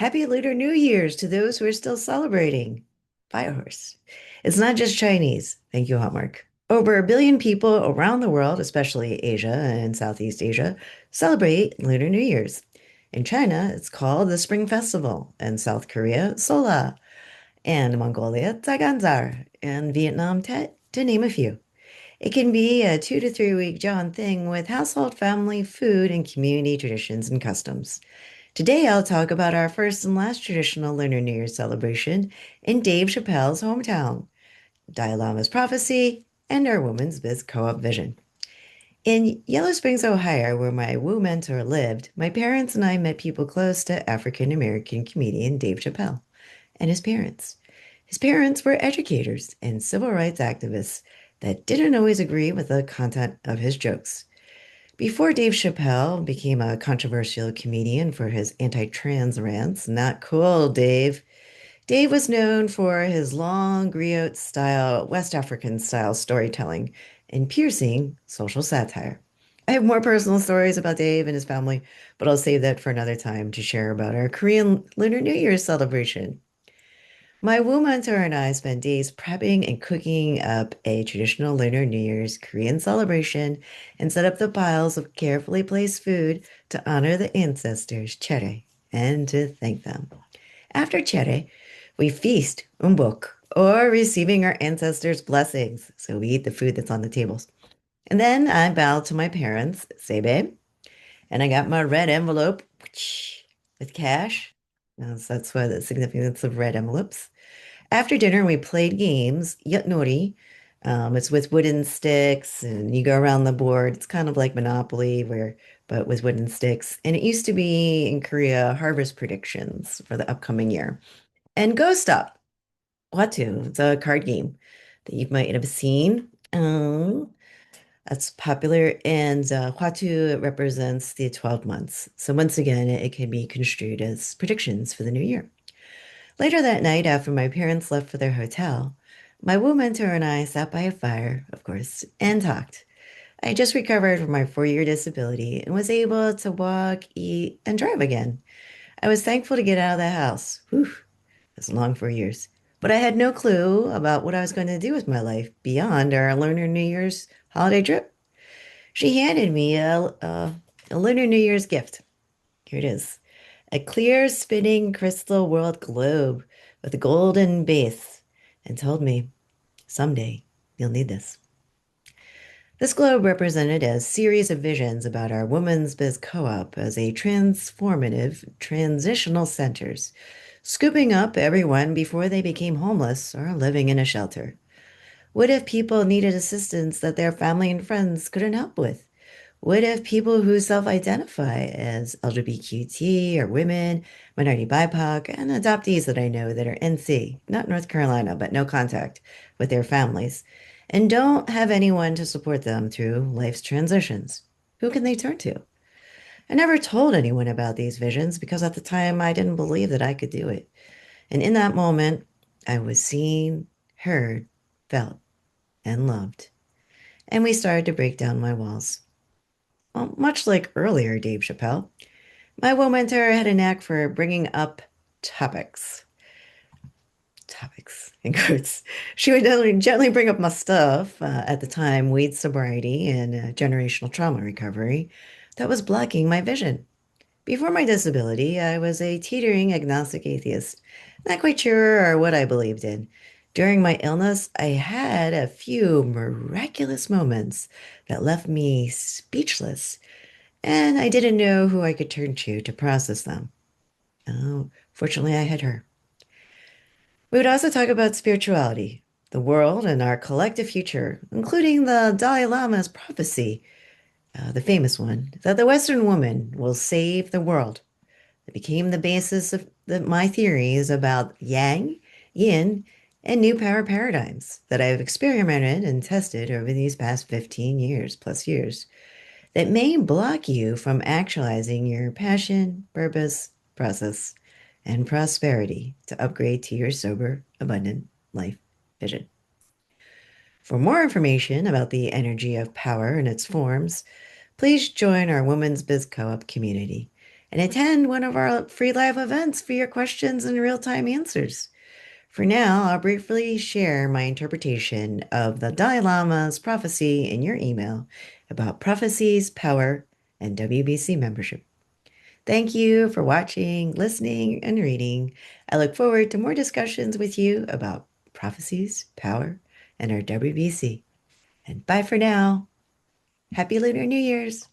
Happy Lunar New Year's to those who are still celebrating. Fire horse. It's not just Chinese. Thank you, Hallmark. Over a billion people around the world, especially Asia and Southeast Asia, celebrate Lunar New Year's. In China, it's called the Spring Festival. In South Korea, Sola. And Mongolia, Tsaganzar. And Vietnam, Tet, to name a few. It can be a 2 to 3 week John thing with household, family, food, and community traditions and customs. Today, I'll talk about our first and last traditional Lunar New Year celebration in Dave Chapelle's hometown, Dalai Lama's prophecy, and our Women's Biz Co-op vision. In Yellow Springs, Ohio, where my Wu mentor lived, my parents and I met people close to African American comedian Dave Chapelle and his parents. His parents were educators and civil rights activists that didn't always agree with the content of his jokes. Before Dave Chappelle became a controversial comedian for his anti-trans rants, not cool, Dave. Dave was known for his long griot style, West African style storytelling and piercing social satire. I have more personal stories about Dave and his family, but I'll save that for another time to share about our Korean Lunar New Year celebration. My Wu mentor and I spent days prepping and cooking up a traditional Lunar New Year's Korean celebration and set up the piles of carefully placed food to honor the ancestors, Chere, and to thank them. After Chere, we feast, umbok, or receiving our ancestors' blessings. So we eat the food that's on the tables. And then I bowed to my parents, Sebe, and I got my red envelope with cash. So that's why the significance of red envelopes. After dinner, we played games, yatnori. It's with wooden sticks, and you go around the board. It's kind of like Monopoly, but with wooden sticks. And it used to be in Korea, harvest predictions for the upcoming year. And Ghost Up, Watu, it's a card game that you might have seen. That's popular, and Watu represents the 12 months. So once again, it can be construed as predictions for the new year. Later that night, after my parents left for their hotel, my Wu mentor and I sat by a fire, of course, and talked. I just recovered from my 4 year disability and was able to walk, eat, and drive again. I was thankful to get out of the house. Whew, that's long 4 years. But I had no clue about what I was going to do with my life beyond our Lunar New Year's holiday trip. She handed me a Lunar New Year's gift. Here it is. A clear spinning crystal world globe with a golden base, and told me, someday you'll need this. This globe represented a series of visions about our Women's Biz Co-op as a transformative transitional centers, scooping up everyone before they became homeless or living in a shelter. What if people needed assistance that their family and friends couldn't help with? What if people who self-identify as LGBTQ or women, minority BIPOC, and adoptees that I know that are NC, not North Carolina, but no contact with their families, and don't have anyone to support them through life's transitions? Who can they turn to? I never told anyone about these visions because at the time I didn't believe that I could do it. And in that moment, I was seen, heard, felt, and loved. And we started to break down my walls. Well, much like earlier, Dave Chappelle, my mentor had a knack for bringing up topics. Topics, in quotes. She would gently bring up my stuff, at the time, weed sobriety and generational trauma recovery, that was blocking my vision. Before my disability, I was a teetering agnostic atheist, not quite sure what I believed in. During my illness, I had a few miraculous moments that left me speechless, and I didn't know who I could turn to process them. Oh, fortunately, I had her. We would also talk about spirituality, the world, and our collective future, including the Dalai Lama's prophecy, the famous one, that the Western woman will save the world. It became the basis of my theories about yang, yin, and new power paradigms that I've experimented and tested over these past 15 years plus years that may block you from actualizing your passion, purpose, process, and prosperity to upgrade to your sober, abundant life vision. For more information about the energy of power and its forms, please join our Women's Biz Co-op community. and attend one of our free live events for your questions and real-time answers. For now, I'll briefly share my interpretation of the Dalai Lama's prophecy in your email about prophecies, power, and WBC membership. Thank you for watching, listening, and reading. I look forward to more discussions with you about prophecies, power, and our WBC. And bye for now. Happy Lunar New Year's.